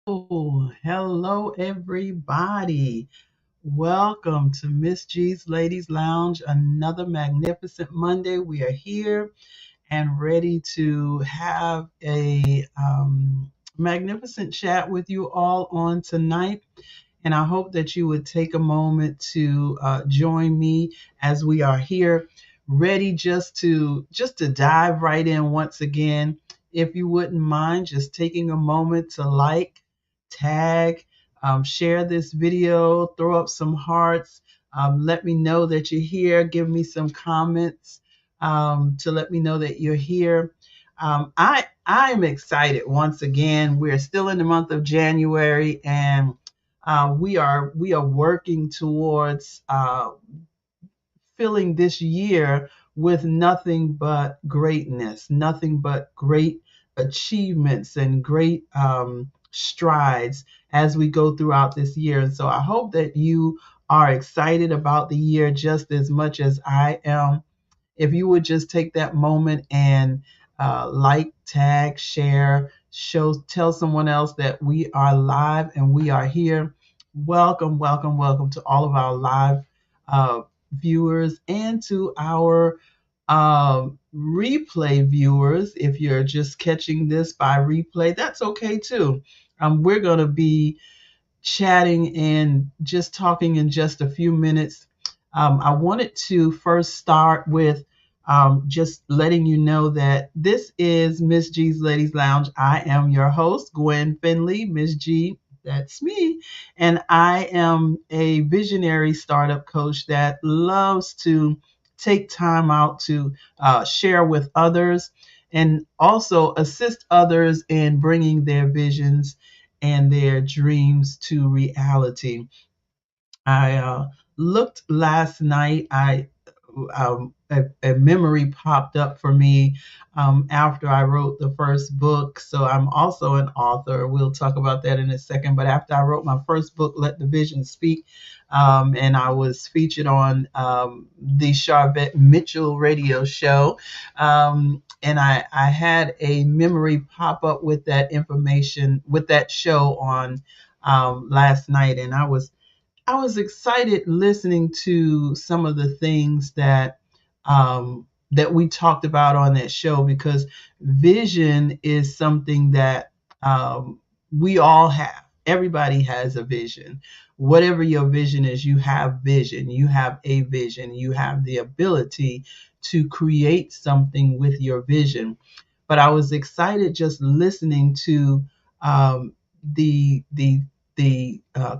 Oh, hello, everybody. Welcome to Miss G's Ladies Lounge. Another magnificent Monday. We are here and ready to have a magnificent chat with you all on tonight. And I hope that you would take a moment to join me as we are here, ready just to dive right in once again. If you wouldn't mind just taking a moment to like, tag, share this video, throw up some hearts, let me know that you're here, give me some comments to let me know that you're here. I'm excited once again. We're still in the month of January, and we are working towards filling this year with nothing but greatness, nothing but great achievements and great strides as we go throughout this year. And so I hope that you are excited about the year just as much as I am. If you would just take that moment and like, tag, share, tell someone else that we are live and we are here. Welcome, welcome, welcome to all of our live uh, viewers and to our replay viewers. If you're just catching this by replay, that's okay too. We're going to be chatting and just talking in just a few minutes. I wanted to first start with just letting you know that this is Miss G's Ladies Lounge. I am your host, Gwen Finley. Miss G, that's me. And I am a visionary startup coach that loves to take time out to share with others and also assist others in bringing their visions and their dreams to reality. I looked last night. A memory popped up for me after I wrote the first book. So I'm also an author. We'll talk about that in a second. But after I wrote my first book, Let the Vision Speak, and I was featured on the Charvette Mitchell radio show, and I had a memory pop up with that information, with that show on last night, and I was excited listening to some of the things that we talked about on that show, because vision is something that we all have. Everybody has a vision. Whatever your vision is, you have vision. You have a vision. You have the ability to create something with your vision. But I was excited just listening to the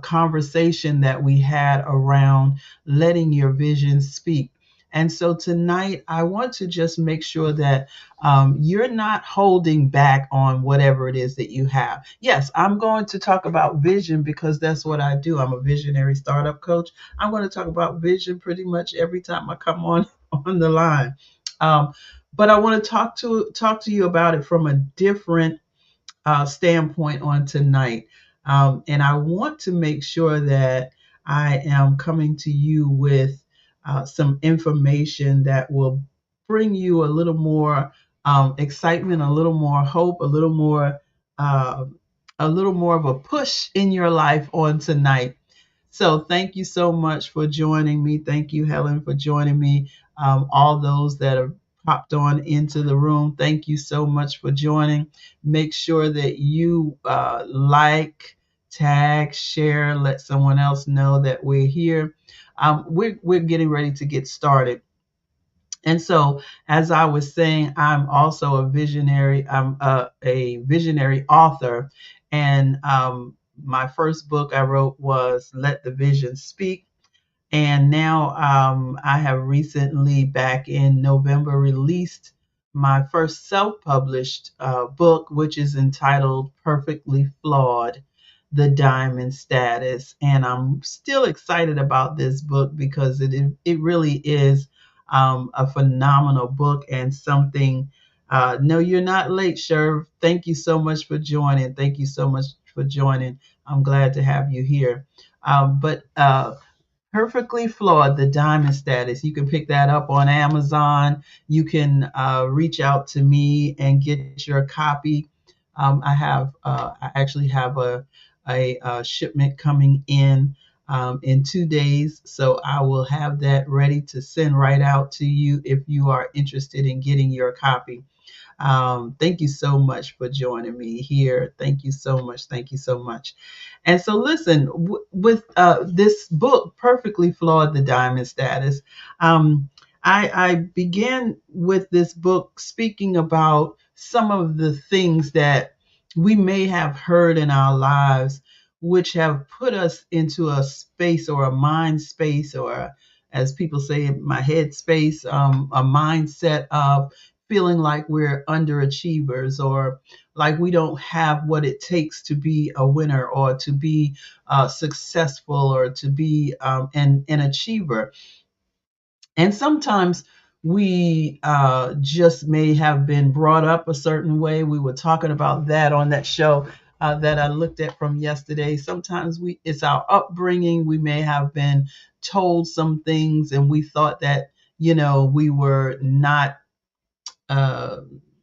conversation that we had around letting your vision speak. And so tonight, I want to just make sure that you're not holding back on whatever it is that you have. Yes, I'm going to talk about vision because that's what I do. I'm a visionary startup coach. I'm going to talk about vision pretty much every time I come on on the line. Um, but I want to talk to you about it from a different standpoint on tonight. And I want to make sure that I am coming to you with some information that will bring you a little more excitement, a little more hope, uh, a little more of a push in your life on tonight. So thank you so much for joining me. Thank you, Helen, for joining me. All those that have popped on into the room, thank you so much for joining. Make sure that you like, tag, share, let someone else know that we're here. We're getting ready to get started. And so, as I was saying, I'm also a visionary. I'm a visionary author, and my first book I wrote was Let the Vision Speak. And now I have recently, back in November, released my first self-published book, which is entitled Perfectly Flawed: The Diamond Status. And I'm still excited about this book because it really is a phenomenal book and something. No, you're not late, Sherv. Thank you so much for joining. Thank you so much for joining. I'm glad to have you here. But Perfectly Flawed: The Diamond Status. You can pick that up on Amazon. You can reach out to me and get your copy. I actually have a shipment coming in 2 days, so I will have that ready to send right out to you if you are interested in getting your copy. Thank you so much for joining me here. Thank you so much. Thank you so much. And so, listen, with this book, Perfectly Flawed, The Diamond Status, I began with this book speaking about some of the things that we may have heard in our lives, which have put us into a space or a mind space, or as people say, my head space, a mindset of feeling like we're underachievers, or like we don't have what it takes to be a winner, or to be successful, or to be an achiever. And sometimes we just may have been brought up a certain way. We were talking about that on that show that I looked at from yesterday. Sometimes it's our upbringing. We may have been told some things, and we thought that, we were uh,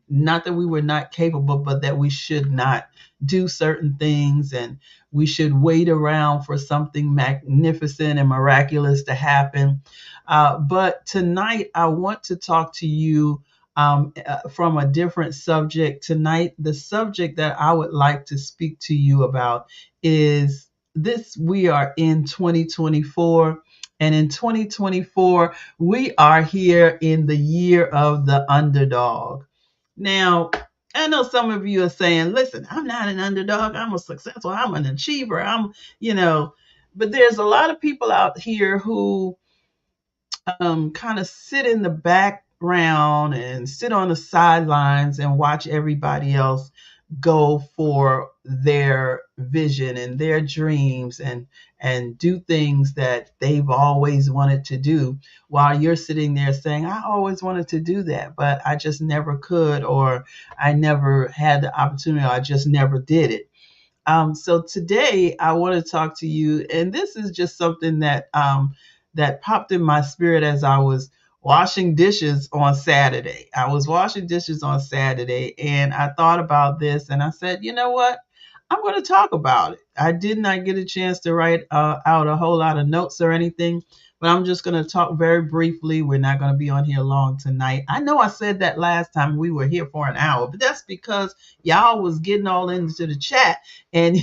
not that we were not capable, but that we should not do certain things, and we should wait around for something magnificent and miraculous to happen. But tonight, I want to talk to you from a different subject. Tonight, the subject that I would like to speak to you about is this: we are in 2024. And in 2024, we are here in the year of the underdog. Now, I know some of you are saying, listen, I'm not an underdog. I'm a successful, I'm an achiever. But there's a lot of people out here who kind of sit in the background and sit on the sidelines and watch everybody else go for their vision and their dreams, and do things that they've always wanted to do, while you're sitting there saying, I always wanted to do that, but I just never could, or I never had the opportunity, or I just never did it. So today I want to talk to you, and this is just something that popped in my spirit as I was washing dishes on Saturday. I was washing dishes on Saturday, and I thought about this, and I said, you know what? I'm going to talk about it. I did not get a chance to write out a whole lot of notes or anything, but I'm just going to talk very briefly. We're not going to be on here long tonight. I know I said that last time we were here for an hour, but that's because y'all was getting all into the chat, and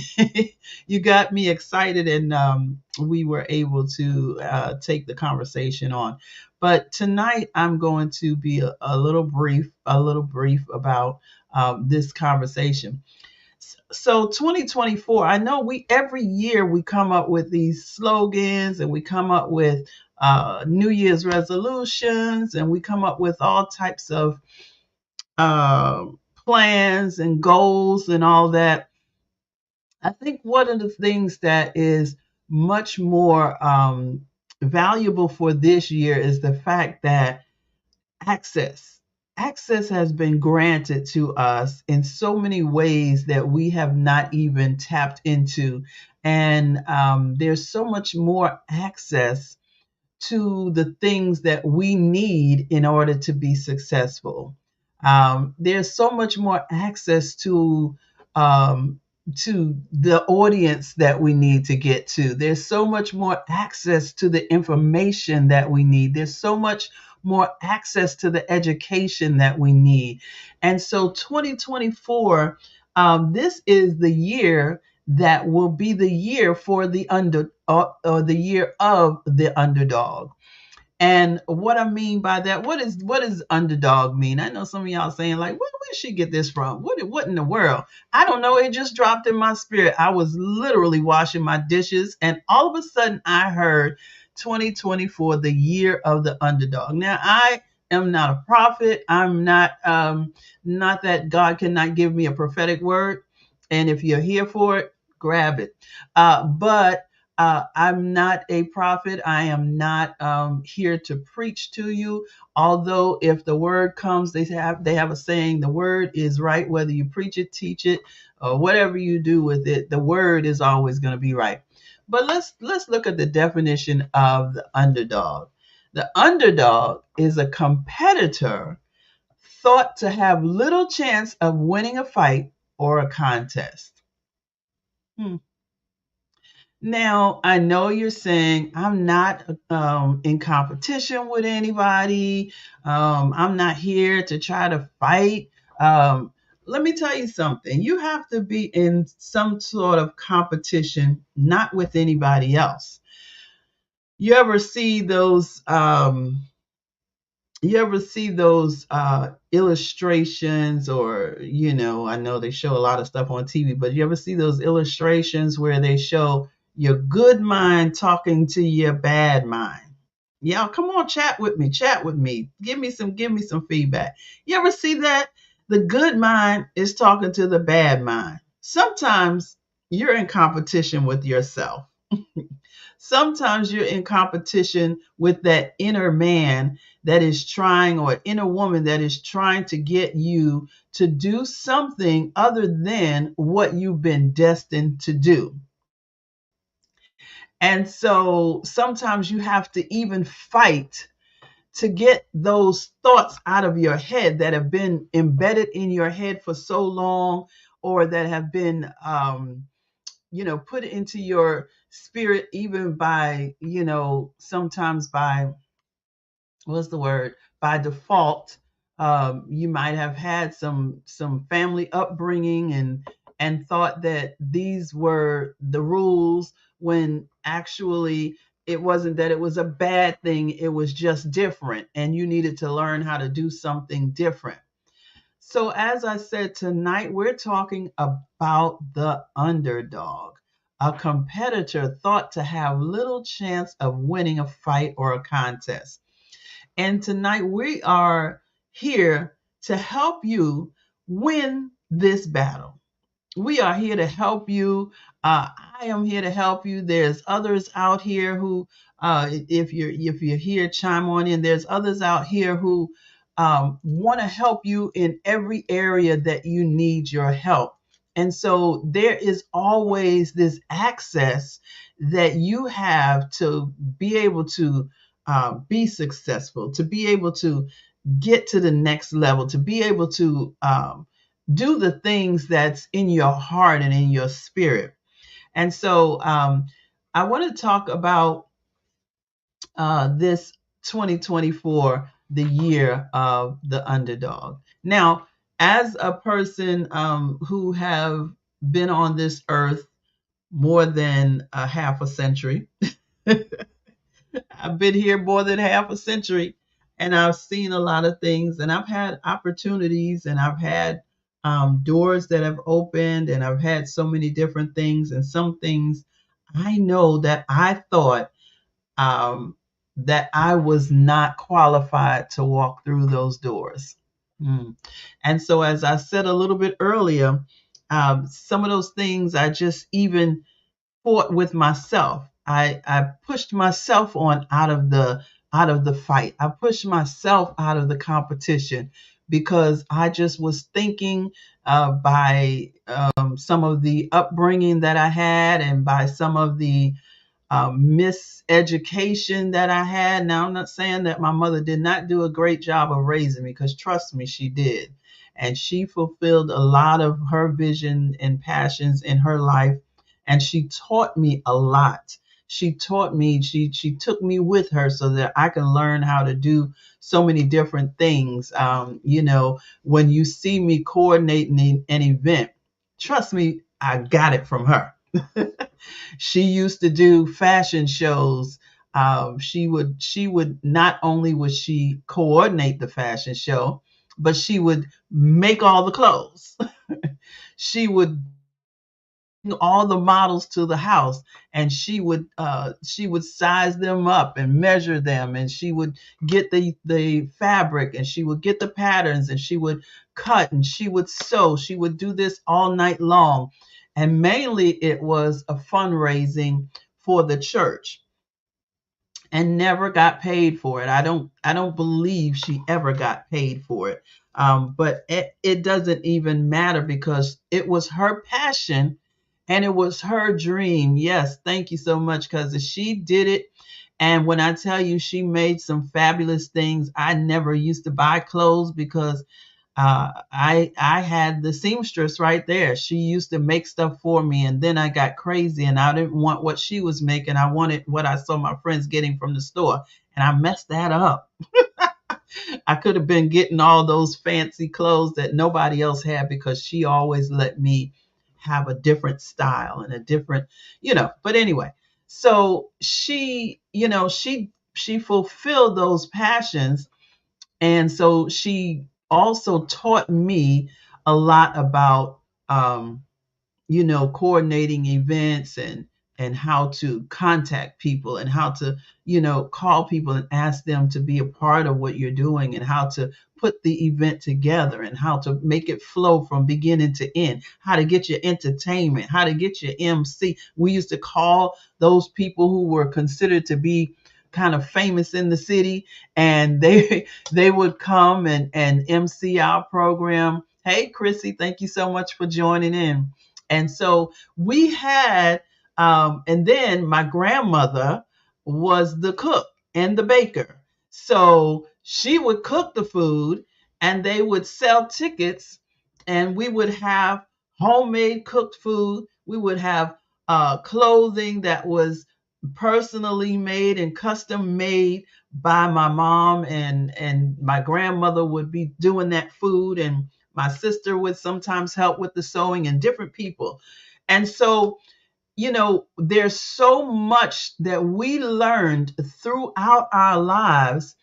you got me excited, and we were able to take the conversation on. But tonight I'm going to be a little brief about this conversation. So 2024, I know we every year we come up with these slogans, and we come up with New Year's resolutions, and we come up with all types of uh, plans and goals and all that. I think one of the things that is much more valuable for this year is the fact that access. Access has been granted to us in so many ways that we have not even tapped into. And there's so much more access to the things that we need in order to be successful. There's so much more access um, to the audience that we need to get to. There's so much more access to the information that we need. There's so much more access to the education that we need. And so 2024, this is the year that will be the year for the or the year of the underdog. And what I mean by that, what does underdog mean? I know some of y'all saying like, where she get this from? What in the world? I don't know. It just dropped in my spirit. I was literally washing my dishes, and all of a sudden I heard 2024, the year of the underdog. Now I am not a prophet. I'm not that God cannot give me a prophetic word. And if you're here for it, grab it. But I'm not a prophet. I am not here to preach to you. Although if the word comes, they have a saying: the word is right, whether you preach it, teach it, or whatever you do with it. The word is always going to be right. But let's look at the definition of the underdog. The underdog is a competitor thought to have little chance of winning a fight, or a contest. Now, I know you're saying I'm not in competition with anybody. I'm not here to try to fight. Let me tell you something. You have to be in some sort of competition, not with anybody else. You ever see those? You ever see those illustrations, or I know they show a lot of stuff on TV, but you ever see those illustrations where they show your good mind talking to your bad mind? Yeah, come on, chat with me, give me some feedback. You ever see that? The good mind is talking to the bad mind. Sometimes you're in competition with yourself. Sometimes you're in competition with that inner man that is trying, or inner woman that is trying to get you to do something other than what you've been destined to do. And so sometimes you have to even fight to get those thoughts out of your head that have been embedded in your head for so long, or that have been put into your spirit, even by, sometimes by, what's the word, by default. You might have had some family upbringing, and thought that these were the rules, when actually it wasn't that it was a bad thing, it was just different, and you needed to learn how to do something different. So, as I said, tonight we're talking about the underdog, a competitor thought to have little chance of winning a fight or a contest. And tonight we are here to help you win this battle. We are here to help you. I am here to help you. There's others out here who, if you're here, chime on in. There's others out here who want to help you in every area that you need your help. And so there is always this access that you have to be able to be successful, to be able to get to the next level, to be able to do the things that's in your heart and in your spirit. And so I want to talk about this 2024, the year of the underdog. Now, as a person who have been on this earth more than a half a century, I've been here more than half a century, and I've seen a lot of things, and I've had opportunities, and I've had doors that have opened, and I've had so many different things, and some things I know that I thought that I was not qualified to walk through those doors. Mm. And so, as I said a little bit earlier, some of those things I just even fought with myself. I pushed myself on out of the fight. I pushed myself out of the competition because I just was thinking by some of the upbringing that I had, and by some of the miseducation that I had. Now, I'm not saying that my mother did not do a great job of raising me, because trust me, she did. And she fulfilled a lot of her vision and passions in her life. And she taught me a lot. She taught me, she took me with her so that I can learn how to do so many different things. When you see me coordinating an event, trust me, I got it from her. She used to do fashion shows. She would not only would she coordinate the fashion show, but she would make all the clothes. She would bring all the models to the house, and she would size them up and measure them, and she would get the fabric, and she would get the patterns, and she would cut, and she would sew. She would do this all night long. And mainly it was a fundraising for the church, and never got paid for it. I don't believe she ever got paid for it. But it doesn't even matter, because it was her passion and it was her dream. Yes, thank you so much, because she did it. And when I tell you she made some fabulous things, I never used to buy clothes, because I had the seamstress right there. She used to make stuff for me, and then I got crazy and I didn't want what she was making. I wanted what I saw my friends getting from the store, and I messed that up. I could have been getting all those fancy clothes that nobody else had because she always let me have a different style and a different, but anyway, so she fulfilled those passions, and so she also taught me a lot about coordinating events and how to contact people and how to call people and ask them to be a part of what you're doing, and how to put the event together, and how to make it flow from beginning to end, how to get your entertainment, how to get your MC. We used to call those people who were considered to be kind of famous in the city, and they would come and MC our program. Hey Chrissy, thank you so much for joining in. And so we had, and then my grandmother was the cook and the baker. So she would cook the food and they would sell tickets, and we would have homemade cooked food. We would have clothing that was personally made and custom made by my mom, and my grandmother would be doing that food, and my sister would sometimes help with the sewing, and different people. And so, there's so much that we learned throughout our lives,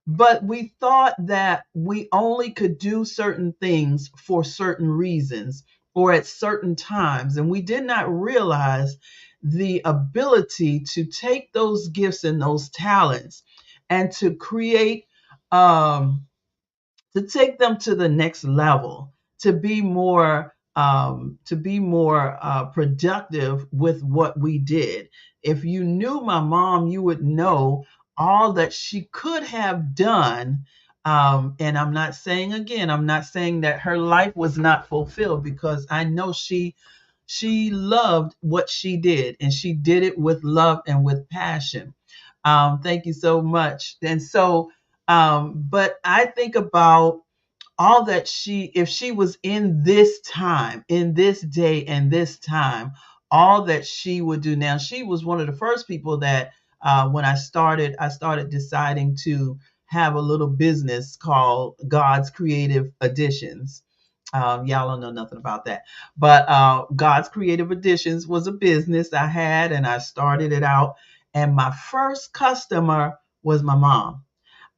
but we thought that we only could do certain things for certain reasons or at certain times. And we did not realize the ability to take those gifts and those talents and to create to take them to the next level, to be more productive with what we did. If you knew my mom, you would know all that she could have done. And I'm not saying, again, I'm not saying that her life was not fulfilled, because I know she loved what she did, and she did it with love and with passion. Thank you so much. And so, but I think about all that if she was in this time, in this day and this time, all that she would do. Now, she was one of the first people that when I started deciding to have a little business called God's Creative Additions. Y'all don't know nothing about that, but God's Creative Additions was a business I had, and I started it out. And my first customer was my mom.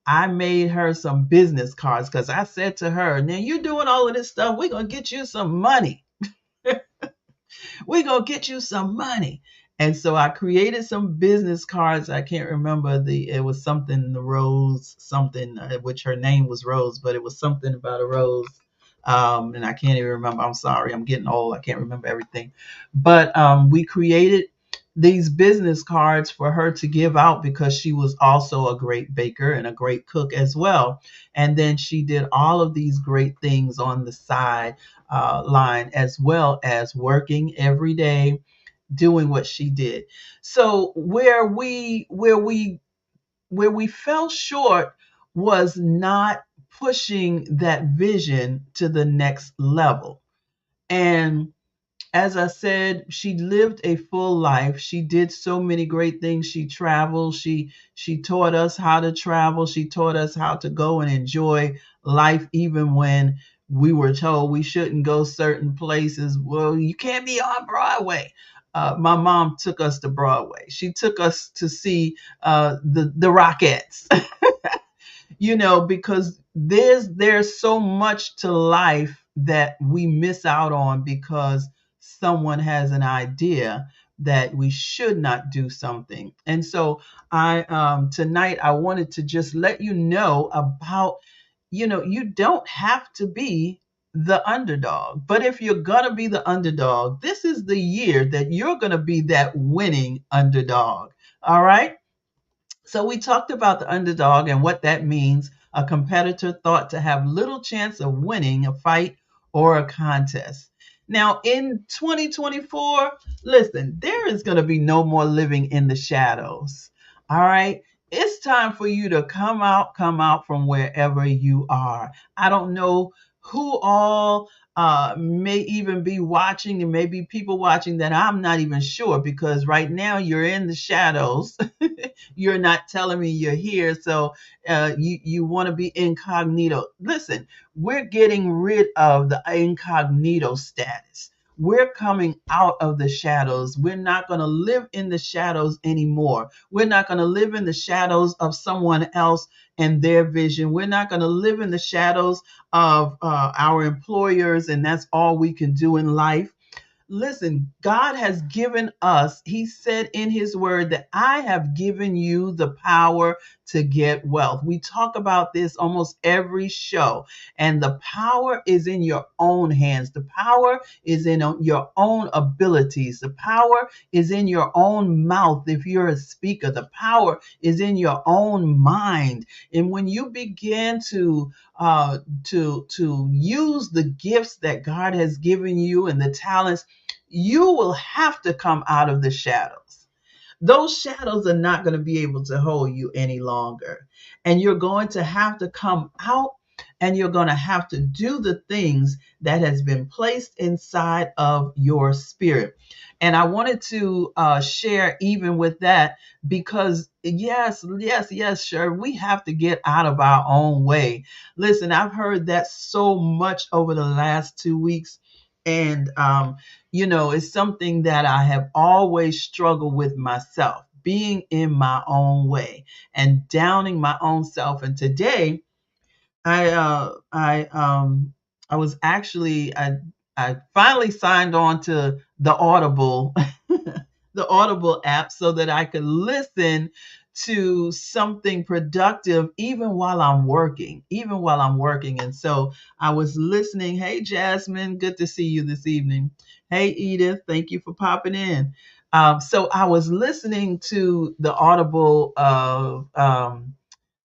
I made her some business cards because I said to her, now you're doing all of this stuff, we're going to get you some money. We're going to get you some money. And so I created some business cards. I can't remember it was something, the Rose, something, which her name was Rose, but it was something about a rose. And I can't even remember. I'm sorry. I'm getting old. I can't remember everything. But we created these business cards for her to give out, because she was also a great baker and a great cook as well. And then she did all of these great things on the side line, as well as working every day, doing what she did. So where we fell short was not pushing that vision to the next level. And as I said, she lived a full life. She did so many great things. She traveled. She taught us how to travel. She taught us how to go and enjoy life, even when we were told we shouldn't go certain places. Well, you can't be on Broadway. My mom took us to Broadway. She took us to see the Rockettes. Because there's so much to life that we miss out on because someone has an idea that we should not do something. And so tonight I wanted to just let you know about, you don't have to be the underdog, but if you're going to be the underdog, this is the year that you're going to be that winning underdog. All right. So we talked about the underdog and what that means. A competitor thought to have little chance of winning a fight or a contest. Now in 2024, listen, there is going to be no more living in the shadows. All right. It's time for you to come out from wherever you are. I don't know who all may even be watching, and maybe people watching that I'm not even sure, because right now you're in the shadows. You're not telling me you're here, so you want to be incognito. Listen, we're getting rid of the incognito status. We're coming out of the shadows. We're not going to live in the shadows anymore. We're not going to live in the shadows of someone else and their vision. We're not going to live in the shadows of our employers, and that's all we can do in life. Listen, God has given us, He said in His word that I have given you the power to get wealth. We talk about this almost every show, and the power is in your own hands. The power is in your own abilities. The power is in your own mouth if you're a speaker. The power is in your own mind. And when you begin to use the gifts that God has given you and the talents, you will have to come out of the shadows. Those shadows are not going to be able to hold you any longer. And you're going to have to come out, and you're going to have to do the things that has been placed inside of your spirit. And I wanted to share even with that, because yes, sure, we have to get out of our own way. Listen, I've heard that so much over the last 2 weeks. And it's something that I have always struggled with myself, being in my own way and downing my own self. And today, I was actually I finally signed on to the Audible the Audible app so that I could listen to something productive even while I'm working. And so I was listening. Hey, Jasmine, good to see you this evening. Hey, Edith, thank you for popping in. So I was listening to the Audible of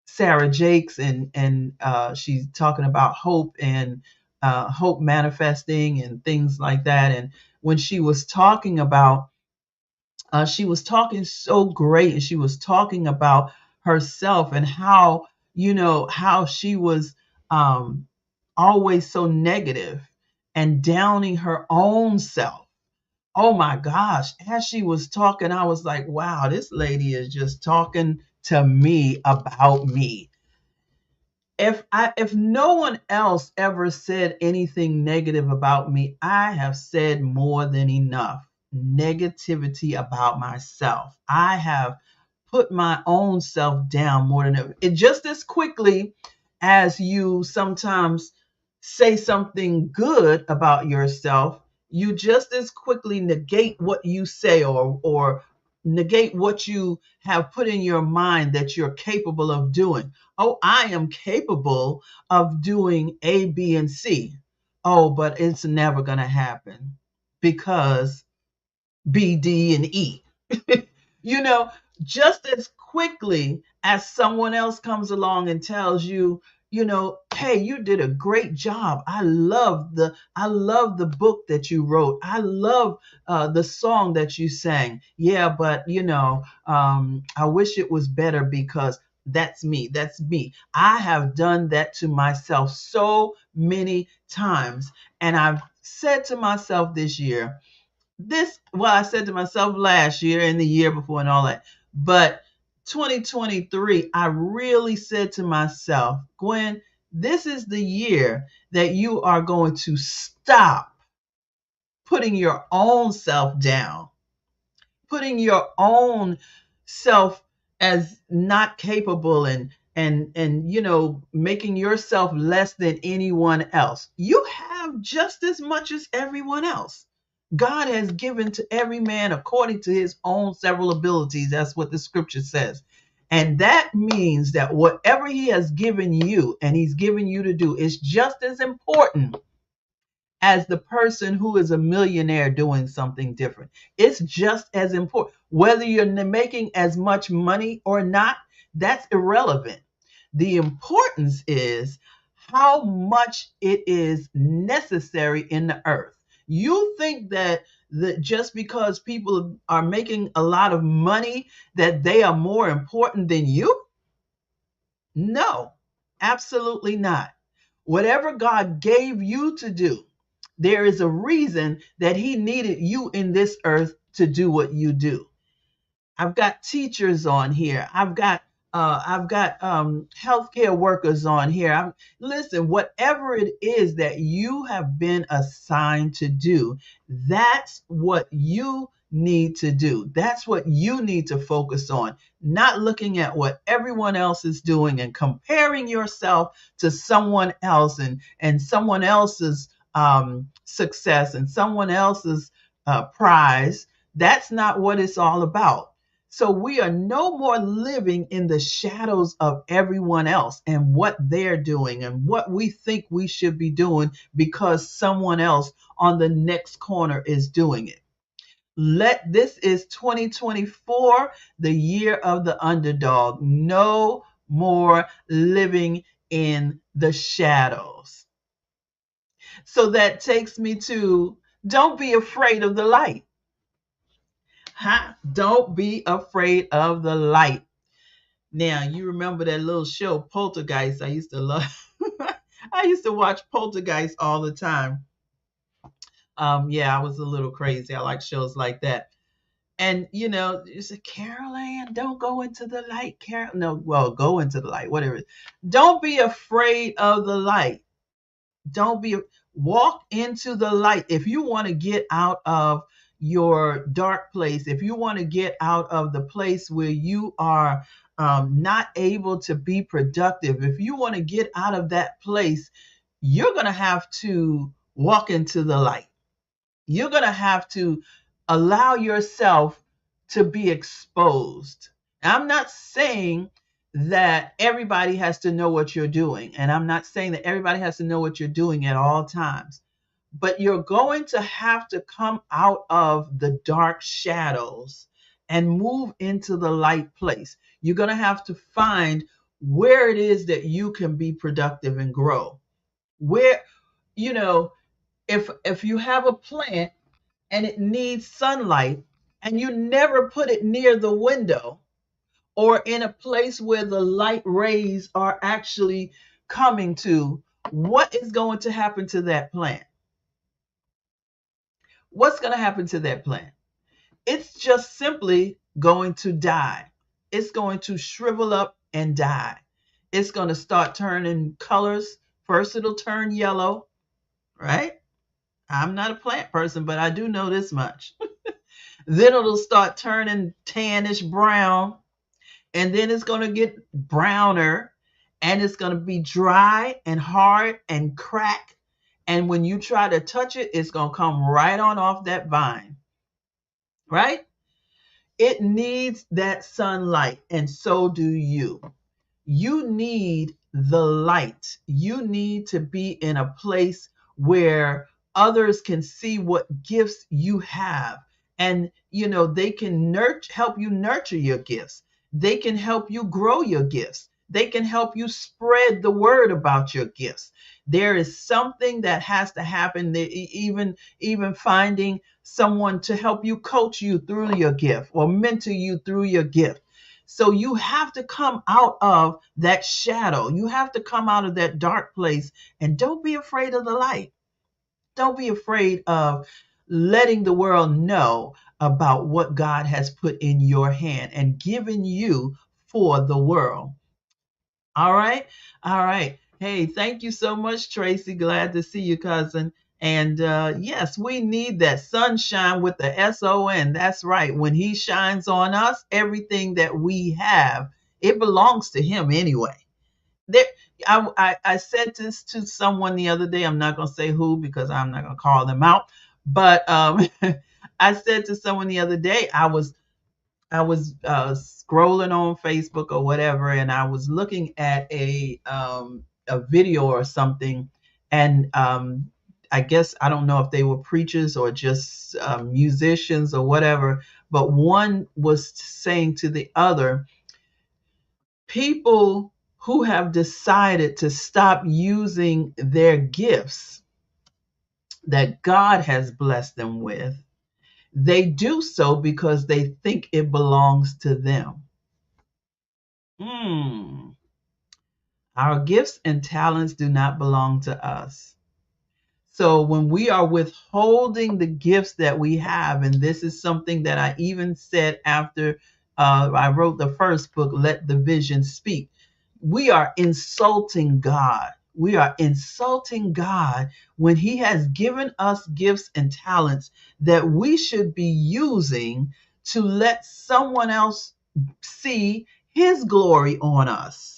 Sarah Jakes, and she's talking about hope and hope manifesting and things like that. And when she was talking so great, and she was talking about herself and how she was um, always so negative and downing her own self. Oh my gosh, as she was talking, I was like, wow, this lady is just talking to me about me. If no one else ever said anything negative about me, I have said more than enough negativity about myself. I have put my own self down more than ever. It just as quickly as you sometimes say something good about yourself, you just as quickly negate what you say, or negate what you have put in your mind that you're capable of doing. Oh, I am capable of doing A, B, and C. Oh, but it's never going to happen because B, D, and E. you know, just as quickly as someone else comes along and tells you, hey, you did a great job. I love the book that you wrote. I love the song that you sang. Yeah, but I wish it was better because that's me. That's me. I have done that to myself so many times. And I've said to myself this year, I said to myself last year and the year before and all that, but 2023, I really said to myself, Gwen, this is the year that you are going to stop putting your own self down, putting your own self as not capable, and making yourself less than anyone else. You have just as much as everyone else. God has given to every man according to his own several abilities. That's what the scripture says. And that means that whatever he has given you and he's given you to do is just as important as the person who is a millionaire doing something different. It's just as important. Whether you're making as much money or not, that's irrelevant. The importance is how much it is necessary in the earth. You think that just because people are making a lot of money, that they are more important than you? No, absolutely not. Whatever God gave you to do, there is a reason that he needed you in this earth to do what you do. I've got teachers on here. I've got healthcare workers on here. Listen, whatever it is that you have been assigned to do, that's what you need to do. That's what you need to focus on, not looking at what everyone else is doing and comparing yourself to someone else and someone else's success and someone else's prize. That's not what it's all about. So we are no more living in the shadows of everyone else and what they're doing and what we think we should be doing because someone else on the next corner is doing it. This is 2024, the year of the underdog. No more living in the shadows. So that takes me to, don't be afraid of the light. Huh? Don't be afraid of the light. Now, you remember that little show, Poltergeist? I used to love, I used to watch Poltergeist all the time. Yeah, I was a little crazy. I like shows like that. And, you said, Carol Ann, don't go into the light. No, well, go into the light, whatever. Don't be afraid of the light. Don't be, walk into the light. If you want to get out of your dark place, if you want to get out of the place where you are not able to be productive, if you want to get out of that place, you're going to have to walk into the light. You're going to have to allow yourself to be exposed. I'm not saying that everybody has to know what you're doing, and I'm not saying that everybody has to know what you're doing at all times, but you're going to have to come out of the dark shadows and move into the light place. You're going to have to find where it is that you can be productive and grow. Where, if you have a plant and it needs sunlight and you never put it near the window or in a place where the light rays are actually coming to, what is going to happen to that plant? What's going to happen to that plant? It's just simply going to die. It's going to shrivel up and die. It's going to start turning colors. First, it'll turn yellow, right? I'm not a plant person, but I do know this much. Then it'll start turning tannish brown, and then it's going to get browner, and it's going to be dry and hard and crack. And when you try to touch it, it's going to come right on off that vine, right? It needs that sunlight, and so do you. You need the light. You need to be in a place where others can see what gifts you have. And, they can help you nurture your gifts. They can help you grow your gifts. They can help you spread the word about your gifts. There is something that has to happen. Even finding someone to help you, coach you through your gift or mentor you through your gift. So you have to come out of that shadow. You have to come out of that dark place, and don't be afraid of the light. Don't be afraid of letting the world know about what God has put in your hand and given you for the world. All right. All right. Hey, thank you so much, Tracy. Glad to see you, cousin. And yes, we need that sunshine with the SON. That's right. When he shines on us, everything that we have, it belongs to him anyway. There, I said this to someone the other day. I'm not going to say who because I'm not going to call them out. But I said to someone the other day, I was scrolling on Facebook or whatever, and I was looking at a video or something, and I guess I don't know if they were preachers or just musicians or whatever, but one was saying to the other, people who have decided to stop using their gifts that God has blessed them with, they do so because they think it belongs to them. Our gifts and talents do not belong to us. So when we are withholding the gifts that we have, and this is something that I even said after I wrote the first book, Let the Vision Speak, we are insulting God. We are insulting God when He has given us gifts and talents that we should be using to let someone else see His glory on us.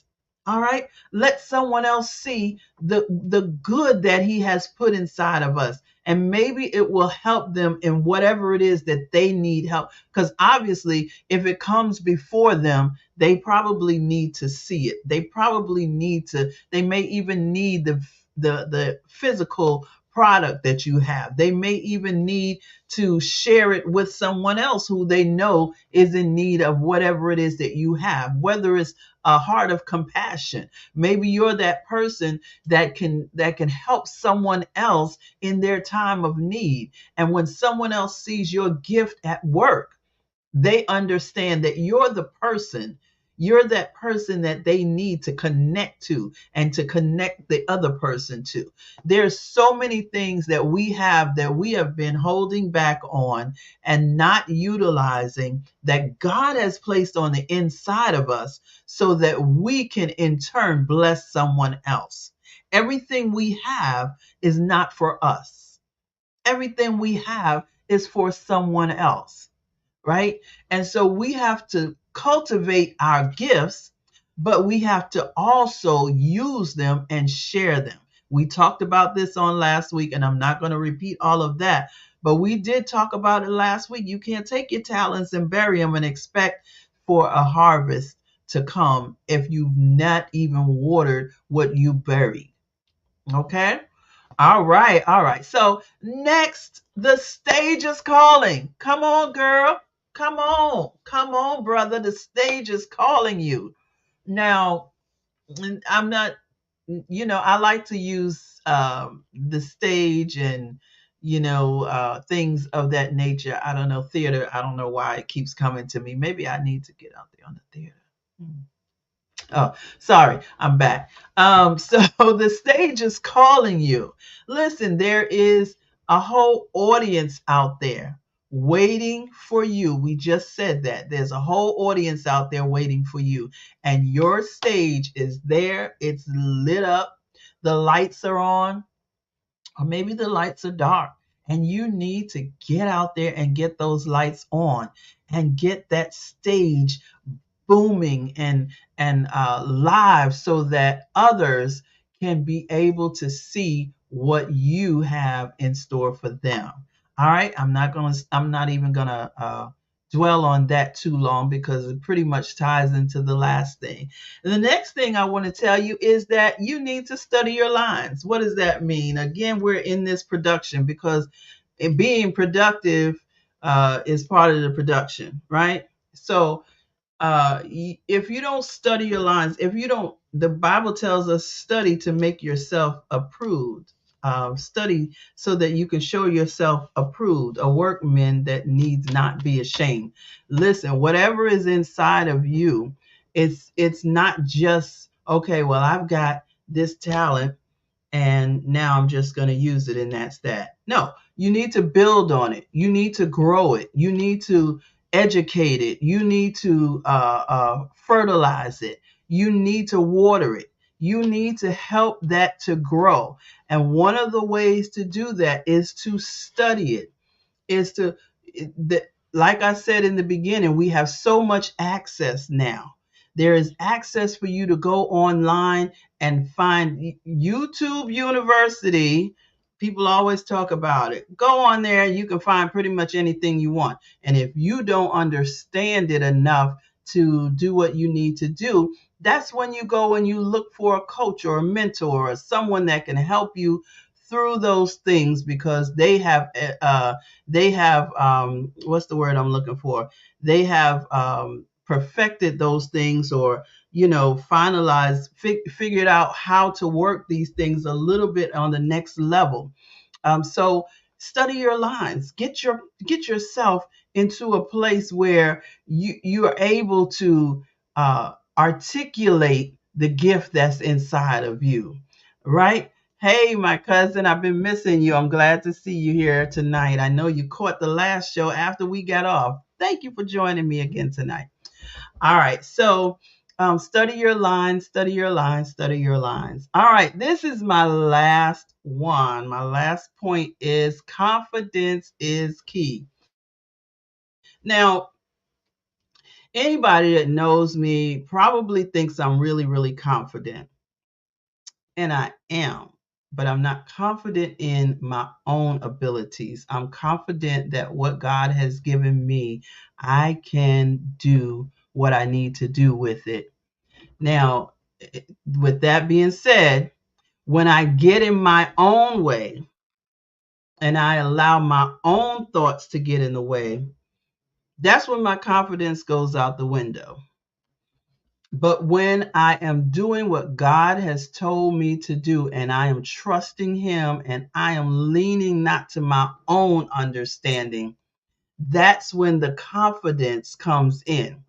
All right. Let someone else see the good that He has put inside of us. And maybe it will help them in whatever it is that they need help. Because obviously, if it comes before them, they probably need to see it. They probably need to, they may even need the physical product that you have. They may even need to share it with someone else who they know is in need of whatever it is that you have, whether it's a heart of compassion. Maybe you're that person that can help someone else in their time of need. And when someone else sees your gift at work, they understand that you're that person that they need to connect to and to connect the other person to. There's so many things that we have been holding back on and not utilizing that God has placed on the inside of us so that we can in turn bless someone else. Everything we have is not for us. Everything we have is for someone else, right? And so we have to cultivate our gifts, but we have to also use them and share them. We talked about this on last week, and I'm not going to repeat all of that, but we did talk about it last week. You can't take your talents and bury them and expect for a harvest to come if you've not even watered what you buried. Okay? All right, all right. So next, the stage is calling. Come on, girl. Come on, brother. The stage is calling you. Now, I'm not, I like to use the stage and, things of that nature. I don't know, theater. I don't know why it keeps coming to me. Maybe I need to get out there on the theater. Oh, sorry, I'm back. So the stage is calling you. Listen, there is a whole audience out there waiting for you. We just said that. There's a whole audience out there waiting for you. And your stage is there. It's lit up. The lights are on, or maybe the lights are dark. And you need to get out there and get those lights on and get that stage booming and live so that others can be able to see what you have in store for them. All right, I'm not even gonna dwell on that too long because it pretty much ties into the last thing. And the next thing I want to tell you is that you need to study your lines. What does that mean? Again, we're in this production because being productive is part of the production, right? So if you don't study your lines, if you don't, the Bible tells us study to make yourself approved. Study so that you can show yourself approved, a workman that needs not be ashamed. Listen, whatever is inside of you, it's not just okay. Well, I've got this talent and now I'm just going to use it and that's that. No, you need to build on it. You need to grow it. You need to educate it. You need to fertilize it. You need to water it. You need to help that to grow. And one of the ways to do that is to study it, is to, like I said in the beginning, we have so much access now. There is access for you to go online and find YouTube University. People always talk about it. Go on there and you can find pretty much anything you want. And if you don't understand it enough to do what you need to do, that's when you go and you look for a coach or a mentor or someone that can help you through those things because they have what's the word I'm looking for? They have perfected those things or finalized, figured out how to work these things a little bit on the next level. So study your lines. Get yourself into a place where you are able to articulate the gift that's inside of you, right? Hey, my cousin, I've been missing you. I'm glad to see you here tonight. I know you caught the last show after we got off. Thank you for joining me again tonight. All right, so study your lines, study your lines, study your lines. All right, this is my last one. My last point is confidence is key. Now, anybody that knows me probably thinks I'm really, really confident. And I am, but I'm not confident in my own abilities. I'm confident that what God has given me, I can do what I need to do with it. Now, with that being said, when I get in my own way and I allow my own thoughts to get in the way, that's when my confidence goes out the window. But when I am doing what God has told me to do, and I am trusting Him, and I am leaning not to my own understanding, that's when the confidence comes in.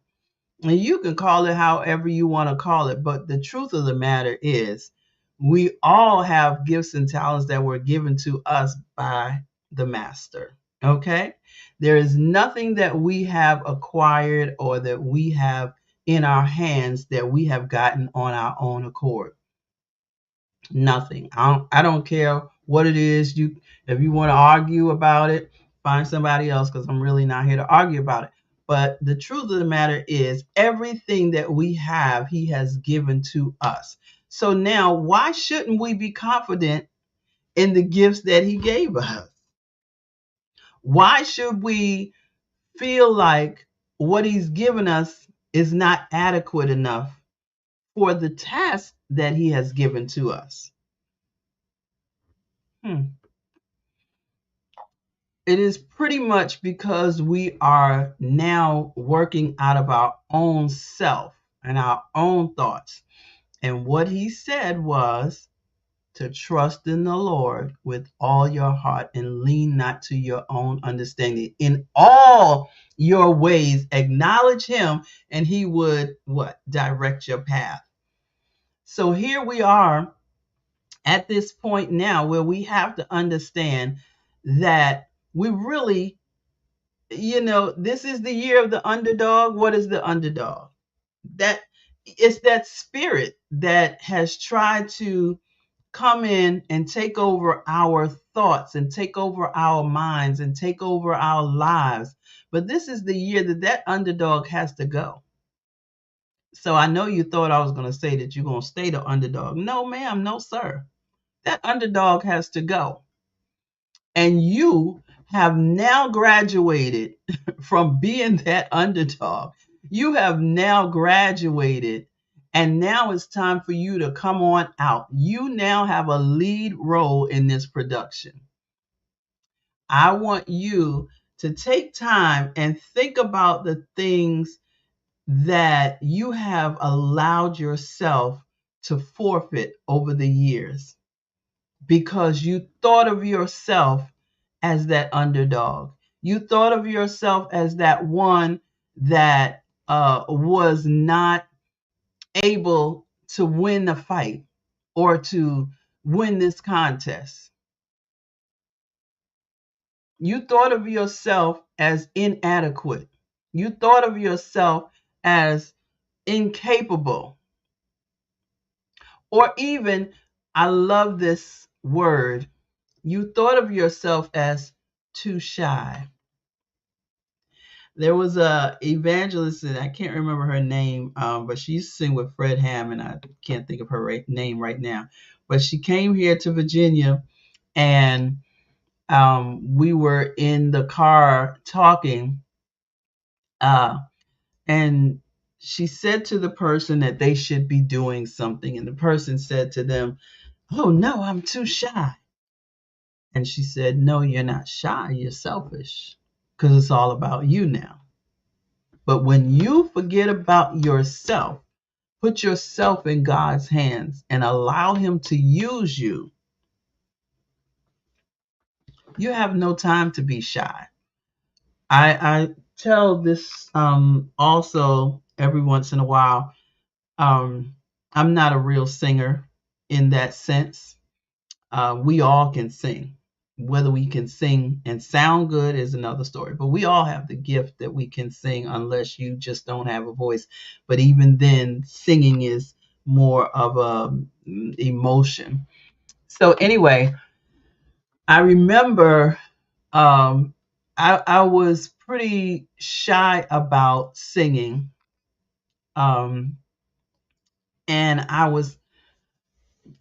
And you can call it however you want to call it, but the truth of the matter is, we all have gifts and talents that were given to us by the Master. Okay? There is nothing that we have acquired or that we have in our hands that we have gotten on our own accord. Nothing. I don't care what it is. If you want to argue about it, find somebody else, because I'm really not here to argue about it. But the truth of the matter is, everything that we have, He has given to us. So now, why shouldn't we be confident in the gifts that He gave us? Why should we feel like what He's given us is not adequate enough for the task that He has given to us? It is pretty much because we are now working out of our own self and our own thoughts. And what He said was to trust in the Lord with all your heart and lean not to your own understanding. In all your ways, acknowledge Him, and He would what? Direct your path. So here we are at this point now where we have to understand that we really, this is the year of the underdog. What is the underdog? That it's that spirit that has tried to come in and take over our thoughts and take over our minds and take over our lives. But this is the year that underdog has to go. So I know you thought I was going to say that you're going to stay the underdog. No, ma'am. No, sir. That underdog has to go. And you have now graduated from being that underdog. You have now graduated, and now it's time for you to come on out. You now have a lead role in this production. I want you to take time and think about the things that you have allowed yourself to forfeit over the years because you thought of yourself as that underdog. You thought of yourself as that one that was not able to win the fight or to win this contest. You thought of yourself as inadequate. You thought of yourself as incapable. Or even, I love this word, you thought of yourself as too shy. There was a evangelist, and I can't remember her name, but she used to sing with Fred Hammond. I can't think of her name right now. But she came here to Virginia, and we were in the car talking, and she said to the person that they should be doing something, and the person said to them, "Oh, no, I'm too shy." And she said, "No, you're not shy. You're selfish, because it's all about you now. But when you forget about yourself, put yourself in God's hands and allow Him to use you, you have no time to be shy." I tell this also every once in a while. I'm not a real singer in that sense. We all can sing. Whether we can sing and sound good is another story, but we all have the gift that we can sing unless you just don't have a voice. But even then, singing is more of a emotion. So anyway, I remember I was pretty shy about singing. Um, and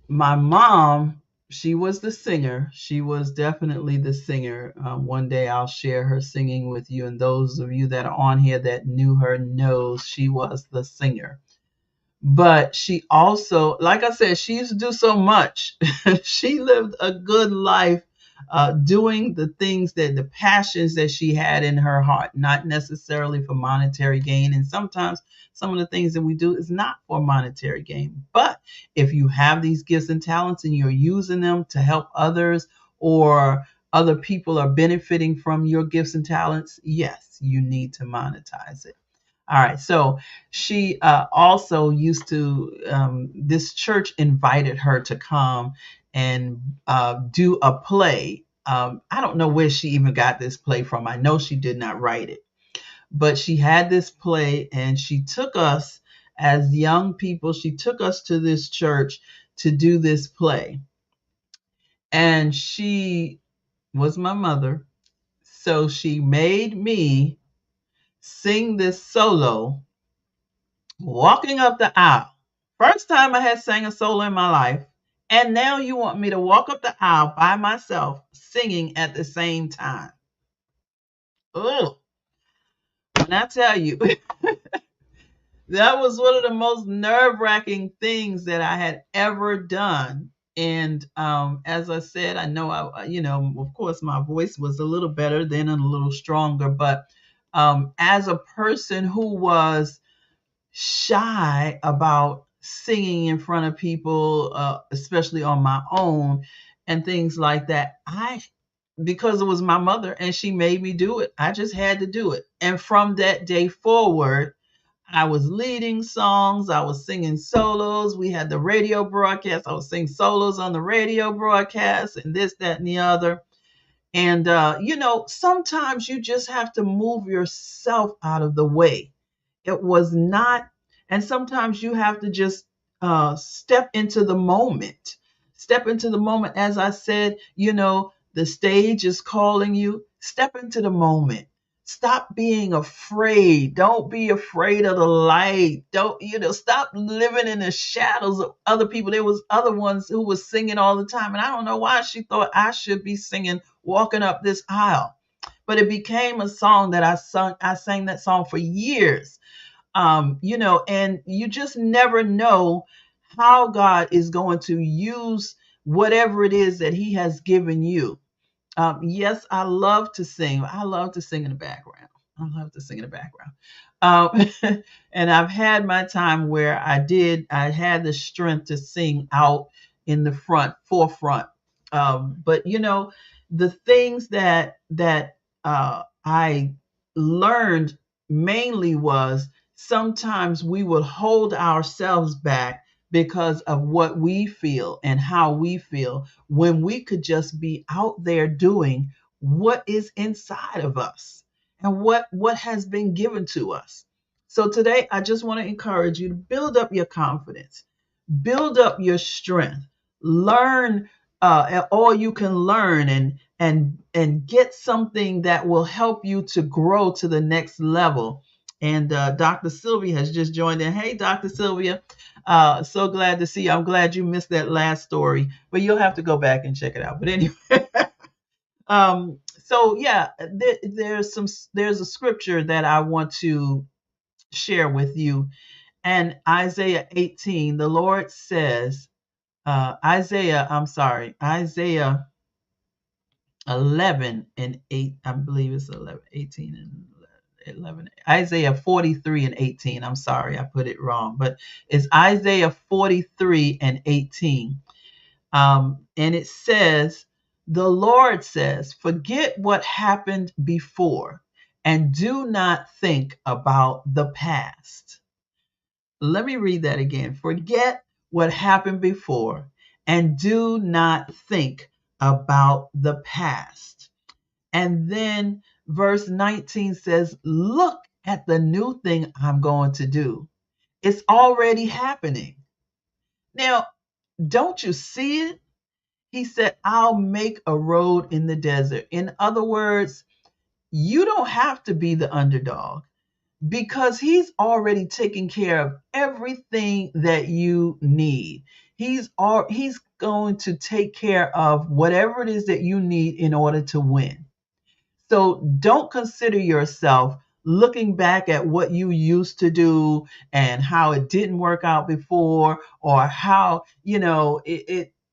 my mom, she was the singer. She was definitely the singer. One day I'll share her singing with you, and those of you that are on here that knew her knows she was the singer. But she also, like I said, she used to do so much. She lived a good life, doing the things that the passions that she had in her heart, not necessarily for monetary gain. And sometimes some of the things that we do is not for monetary gain. But if you have these gifts and talents and you're using them to help others, or other people are benefiting from your gifts and talents, yes, you need to monetize it. All right. So she also used to, this church invited her to come and do a play. I don't know where she even got this play from. I know she did not write it, but she had this play and she took us as young people, she took us to this church to do this play. And she was my mother. So she made me sing this solo walking up the aisle. First time I had sang a solo in my life. And now you want me to walk up the aisle by myself singing at the same time. Oh, when I tell you, that was one of the most nerve-wracking things that I had ever done. And as I said, I know of course, my voice was a little better then and a little stronger. But as a person who was shy about singing in front of people, especially on my own and things like that, because it was my mother and she made me do it, I just had to do it. And from that day forward, I was leading songs, I was singing solos. We had the radio broadcast, I was singing solos on the radio broadcast, and this, that, and the other. And sometimes you just have to move yourself out of the way. It was not, and sometimes you have to just step into the moment. Step into the moment. As I said, the stage is calling you. Step into the moment. Stop being afraid. Don't be afraid of the light. Don't, stop living in the shadows of other people. There was other ones who was singing all the time. And I don't know why she thought I should be singing, walking up this aisle. But it became a song that I sung. I sang that song for years. And you just never know how God is going to use whatever it is that He has given you. Yes, I love to sing. I love to sing in the background. I love to sing in the background. And I've had my time where I had the strength to sing out in the forefront. But the things that I learned mainly was sometimes we would hold ourselves back because of what we feel and how we feel, when we could just be out there doing what is inside of us and what has been given to us. So today I just want to encourage you to build up your confidence, build up your strength, learn all you can learn, and get something that will help you to grow to the next level. And Dr. Sylvia has just joined in. Hey, Dr. Sylvia, so glad to see you. I'm glad you missed that last story, but you'll have to go back and check it out. But anyway, so yeah, there's a scripture that I want to share with you. And Isaiah 18, the Lord says, Isaiah 11 and 8, I believe it's 11, 18 and 11. Isaiah 43 and 18. I'm sorry, I put it wrong, but it's Isaiah 43 and 18. And it says, the Lord says, forget what happened before and do not think about the past. Let me read that again. Forget what happened before and do not think about the past. And then verse 19 says, look at the new thing I'm going to do. It's already happening. Now, don't you see it? He said, I'll make a road in the desert. In other words, you don't have to be the underdog because he's already taken care of everything that you need. He's going to take care of whatever it is that you need in order to win. So don't consider yourself looking back at what you used to do and how it didn't work out before, or how,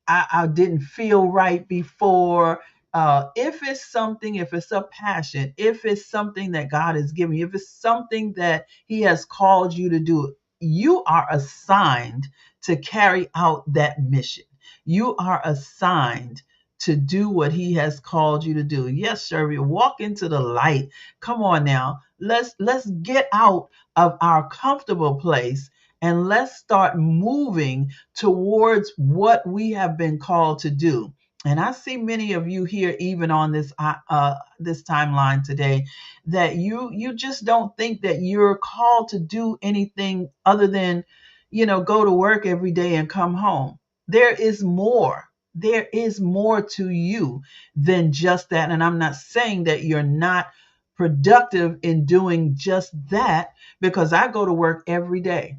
I didn't feel right before. If it's a passion, if it's something that God has given you, if it's something that He has called you to do, you are assigned to carry out that mission. You are assigned to do what He has called you to do. Yes, Sherry, walk into the light. Come on now. Let's get out of our comfortable place and let's start moving towards what we have been called to do. And I see many of you here, even on this timeline today, that you just don't think that you're called to do anything other than, go to work every day and come home. There is more. There is more to you than just that. And I'm not saying that you're not productive in doing just that, because I go to work every day.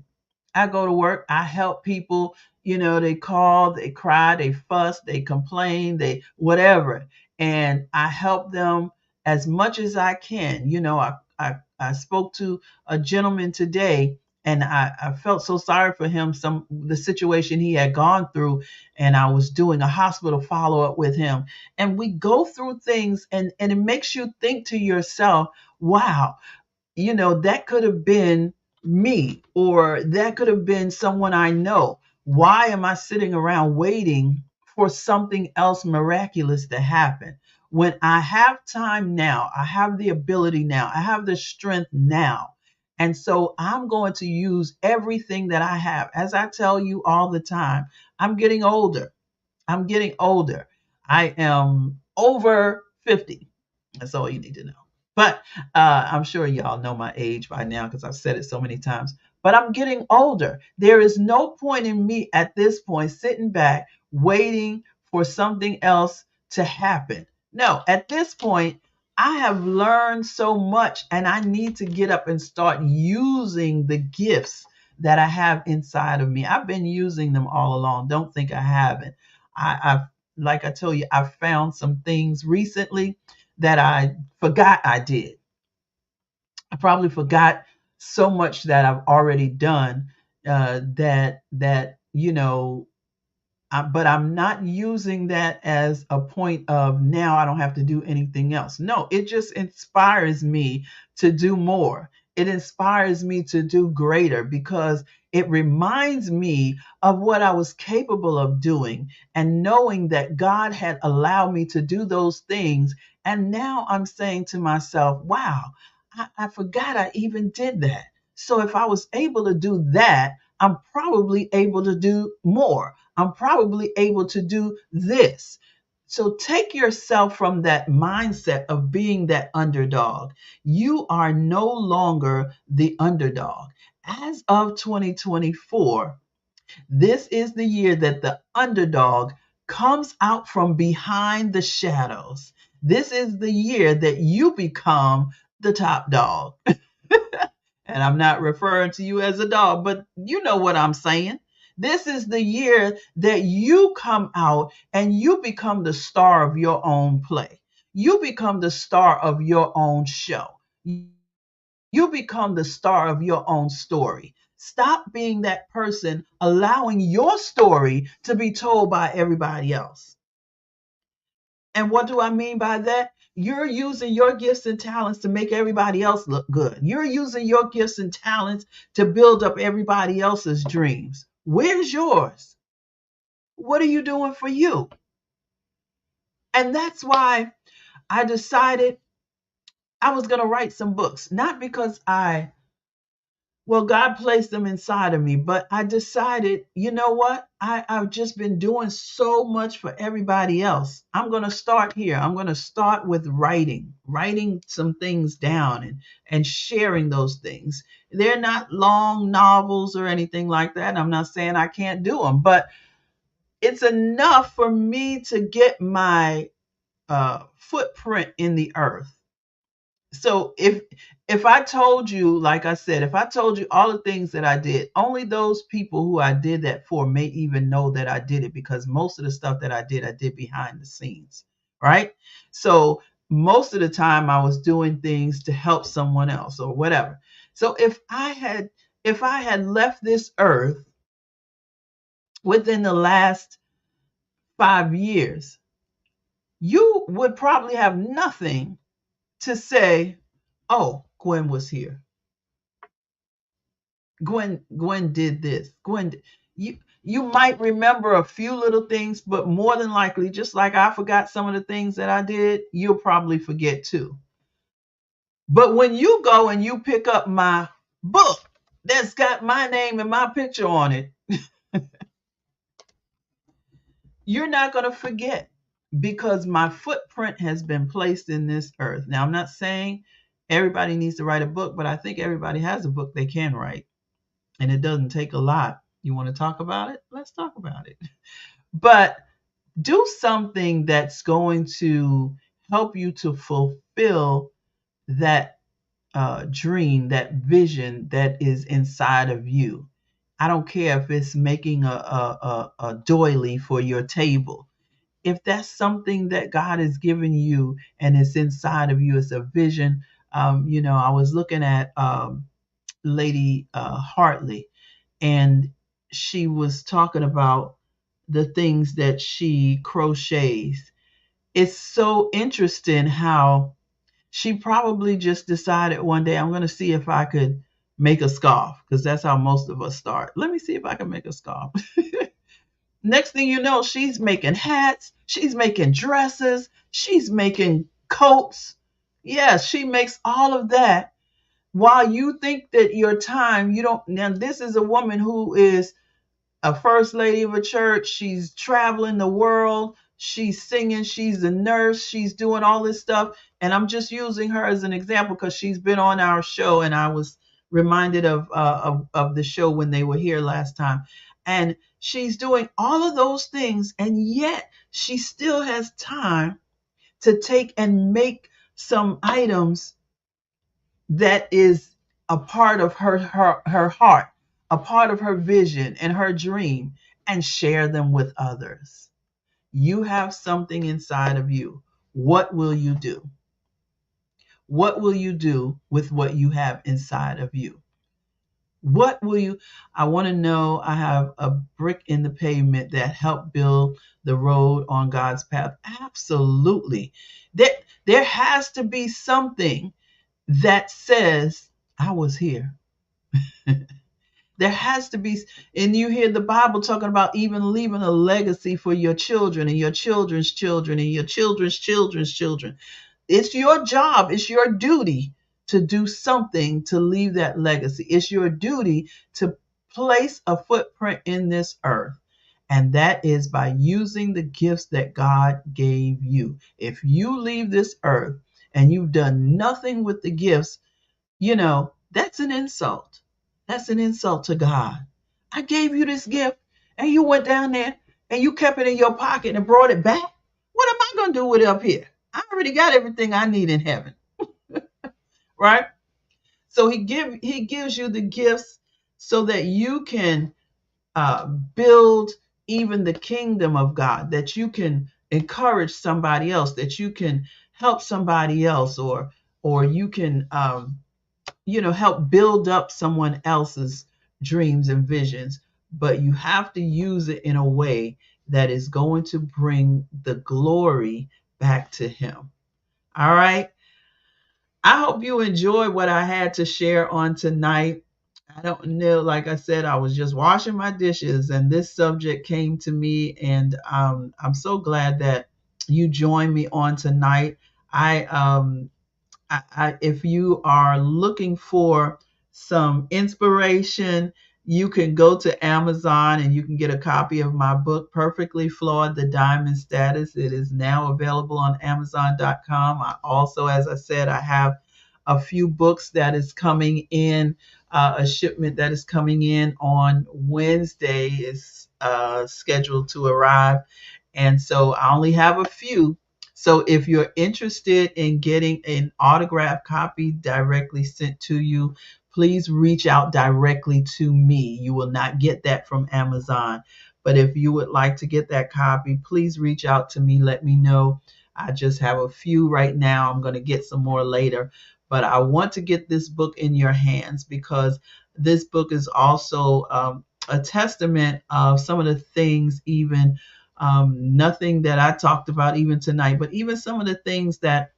I go to work, I help people, they call, they cry, they fuss, they complain, they whatever. And I help them as much as I can. I spoke to a gentleman today, and I felt so sorry for him, the situation he had gone through, and I was doing a hospital follow-up with him. And we go through things, and it makes you think to yourself, wow, that could have been me, or that could have been someone I know. Why am I sitting around waiting for something else miraculous to happen? When I have time now, I have the ability now, I have the strength now. And so I'm going to use everything that I have. As I tell you all the time, I'm getting older. I'm getting older. I am over 50. That's all you need to know. But I'm sure y'all know my age by now because I've said it so many times. But I'm getting older. There is no point in me at this point sitting back waiting for something else to happen. No, at this point, I have learned so much, and I need to get up and start using the gifts that I have inside of me. I've been using them all along. Don't think I haven't. I've, like I told you, I've found some things recently that I forgot I did. I probably forgot so much that I've already done, but I'm not using that as a point of now I don't have to do anything else. No, it just inspires me to do more. It inspires me to do greater because it reminds me of what I was capable of doing, and knowing that God had allowed me to do those things. And now I'm saying to myself, wow, I forgot I even did that. So if I was able to do that, I'm probably able to do more. I'm probably able to do this. So take yourself from that mindset of being that underdog. You are no longer the underdog. As of 2024, this is the year that the underdog comes out from behind the shadows. This is the year that you become the top dog. And I'm not referring to you as a dog, but you know what I'm saying. This is the year that you come out and you become the star of your own play. You become the star of your own show. You become the star of your own story. Stop being that person allowing your story to be told by everybody else. And what do I mean by that? You're using your gifts and talents to make everybody else look good. You're using your gifts and talents to build up everybody else's dreams. Where's yours? What are you doing for you? And that's why I decided I was going to write some books, not because I Well, God placed them inside of me, but I decided, you know what? I've just been doing so much for everybody else. I'm going to start here. I'm going to start with writing some things down and sharing those things. They're not long novels or anything like that. I'm not saying I can't do them, but it's enough for me to get my footprint in the earth. So if I told you, like I said, if I told you all the things that I did, only those people who I did that for may even know that I did it, because most of the stuff that I did behind the scenes, right? So most of the time I was doing things to help someone else or whatever. So if I had left this earth within the last 5 years, you would probably have nothing to say, oh, Gwen was here. Gwen did this. You might remember a few little things, but more than likely, just like I forgot some of the things that I did, you'll probably forget too. But when you go and you pick up my book that's got my name and my picture on it, you're not going to forget, because my footprint has been placed in this earth. Now, I'm not saying everybody needs to write a book, but I think everybody has a book they can write. And it doesn't take a lot. You want to talk about it? Let's talk about it. But do something that's going to help you to fulfill that dream, that vision that is inside of you. I don't care if it's making a doily for your table. If that's something that God has given you and it's inside of you, it's a vision. I was looking at Lady Hartley, and she was talking about the things that she crochets. It's so interesting how she probably just decided one day, I'm going to see if I could make a scarf, because that's how most of us start. Let me see if I can make a scarf. Next thing you know, she's making hats, she's making dresses, she's making coats. Yes, she makes all of that. While you think that your time, you don't. Now, this is a woman who is a first lady of a church. She's traveling the world. She's singing. She's a nurse. She's doing all this stuff. And I'm just using her as an example because she's been on our show, and I was reminded of the show when they were here last time. And she's doing all of those things, and yet she still has time to take and make some items that is a part of her heart, a part of her vision and her dream, and share them with others. You have something inside of you. What will you do? What will you do with what you have inside of you? What will you? I want to know. I have a brick in the pavement that helped build the road on God's path. Absolutely. There has to be something that says, I was here. There has to be, and you hear the Bible talking about even leaving a legacy for your children and your children's children and your children's children's children. It's your job, it's your duty to do something to leave that legacy. It's your duty to place a footprint in this earth. And that is by using the gifts that God gave you. If you leave this earth and you've done nothing with the gifts, that's an insult. That's an insult to God. I gave you this gift and you went down there and you kept it in your pocket and brought it back. What am I going to do with it up here? I already got everything I need in heaven. Right? So he gives you the gifts so that you can build even the kingdom of God, that you can encourage somebody else, that you can help somebody else, or you can help build up someone else's dreams and visions. But you have to use it in a way that is going to bring the glory back to him. All right. I hope you enjoyed what I had to share on tonight. I don't know, like I said, I was just washing my dishes and this subject came to me, and I'm so glad that you joined me on tonight. If you are looking for some inspiration, you can go to Amazon and you can get a copy of my book, Perfectly Flawed The Diamond Status. It is now available on Amazon.com. I also, as I said, I have a few books that is coming in, a shipment that is coming in on Wednesday is scheduled to arrive. And so I only have a few. So if you're interested in getting an autographed copy directly sent to you, please reach out directly to me. You will not get that from Amazon. But if you would like to get that copy, please reach out to me. Let me know. I just have a few right now. I'm going to get some more later. But I want to get this book in your hands because this book is also a testament of some of the things, even nothing that I talked about even tonight, but even some of the things that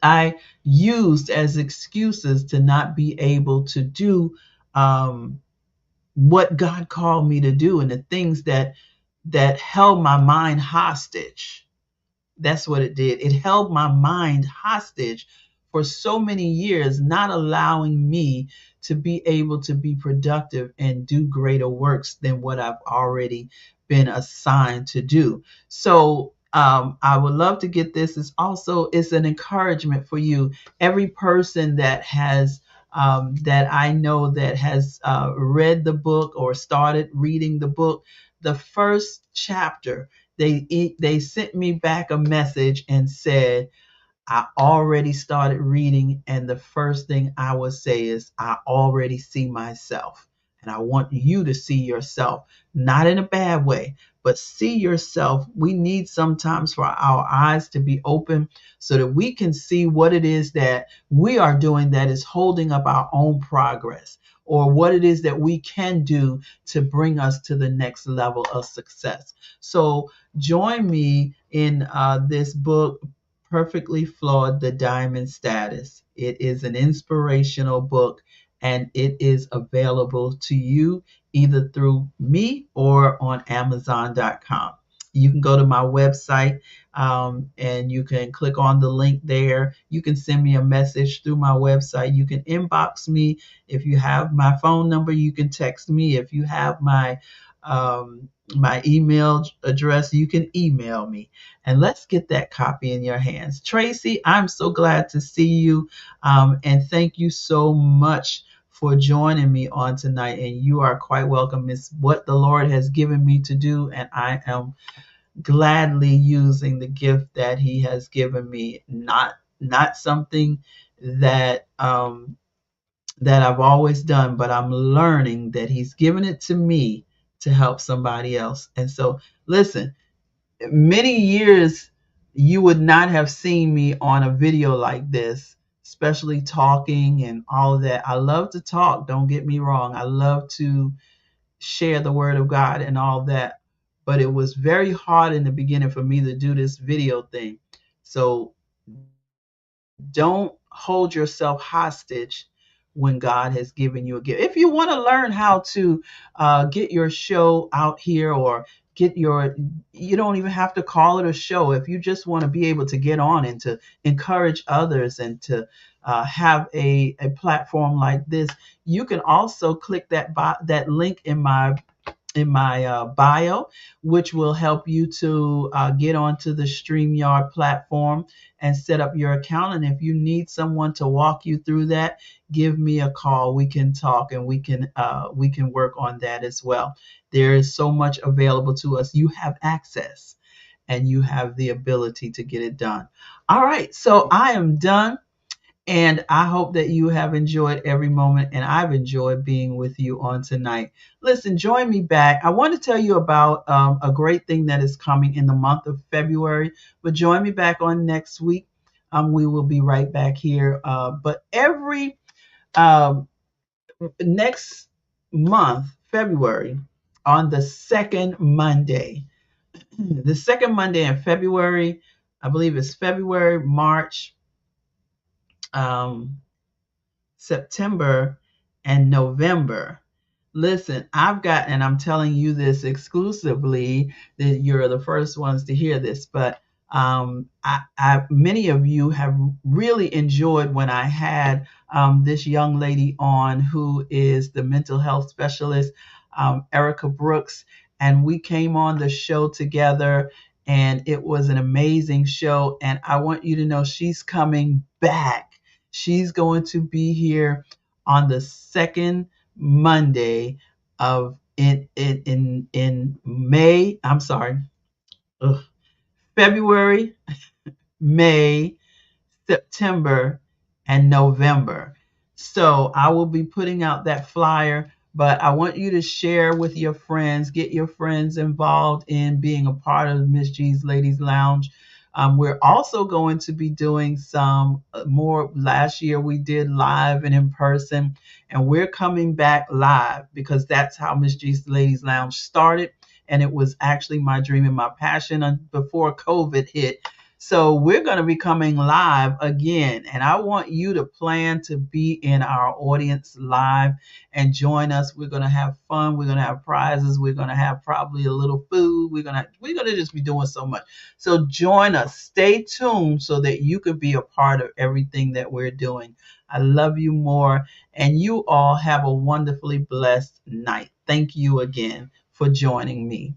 I used as excuses to not be able to do what God called me to do, and the things that held my mind hostage. That's what it did. It held my mind hostage for so many years, not allowing me to be able to be productive and do greater works than what I've already been assigned to do. So I would love to get this. It's an encouragement for you. Every person that has that I know that has read the book or started reading the book, the first chapter, they sent me back a message and said, I already started reading, and the first thing I would say is, I already see myself. And I want you to see yourself, not in a bad way, but see yourself. We need sometimes for our eyes to be open so that we can see what it is that we are doing that is holding up our own progress, or what it is that we can do to bring us to the next level of success. So join me in this book, Perfectly Flawed The Diamond Status. It is an inspirational book, and it is available to you either through me or on Amazon.com. You can go to my website and you can click on the link there. You can send me a message through my website. You can inbox me. If you have my phone number, you can text me. If you have my email address, you can email me, and let's get that copy in your hands. Tracy, I'm so glad to see you, and thank you so much for joining me on tonight. And you are quite welcome. It's what the Lord has given me to do, and I am gladly using the gift that He has given me. Not something that that I've always done, but I'm learning that He's given it to me to help somebody else. And so, listen, many years you would not have seen me on a video like this, especially talking and all of that. I love to talk, don't get me wrong. I love to share the word of God and all that. But it was very hard in the beginning for me to do this video thing. So don't hold yourself hostage when God has given you a gift. If you want to learn how to get your show out here, or you don't even have to call it a show. If you just want to be able to get on and to encourage others and to have a platform like this, you can also click that link in my bio, which will help you to get onto the StreamYard platform and set up your account. And if you need someone to walk you through that, give me a call. We can talk, and we can work on that as well. There is so much available to us. You have access, and you have the ability to get it done. All right, so I am done. And I hope that you have enjoyed every moment, and I've enjoyed being with you on tonight. Listen, join me back. I want to tell you about a great thing that is coming in the month of February, but join me back on next week. We will be right back here. But every next month, February, on the second Monday, the second Monday in February, I believe it's February, March, September, and November. Listen, and I'm telling you this exclusively, that you're the first ones to hear this, but many of you have really enjoyed when I had this young lady on who is the mental health specialist, Erica Brooks, and we came on the show together, and it was an amazing show. And I want you to know she's coming back. She's going to be here on the second Monday of in May. I'm sorry, February, May, September, and November. So I will be putting out that flyer, but I want you to share with your friends, get your friends involved in being a part of MsG's Ladies Lounge. We're also going to be doing some more. Last year we did live and in person, and we're coming back live because that's how MsG's Ladies Lounge started. And it was actually my dream and my passion before COVID hit. So we're going to be coming live again, and I want you to plan to be in our audience live and join us. We're going to have fun. We're going to have prizes. We're going to have probably a little food. We're going to just be doing so much. So join us. Stay tuned so that you can be a part of everything that we're doing. I love you more, and you all have a wonderfully blessed night. Thank you again for joining me.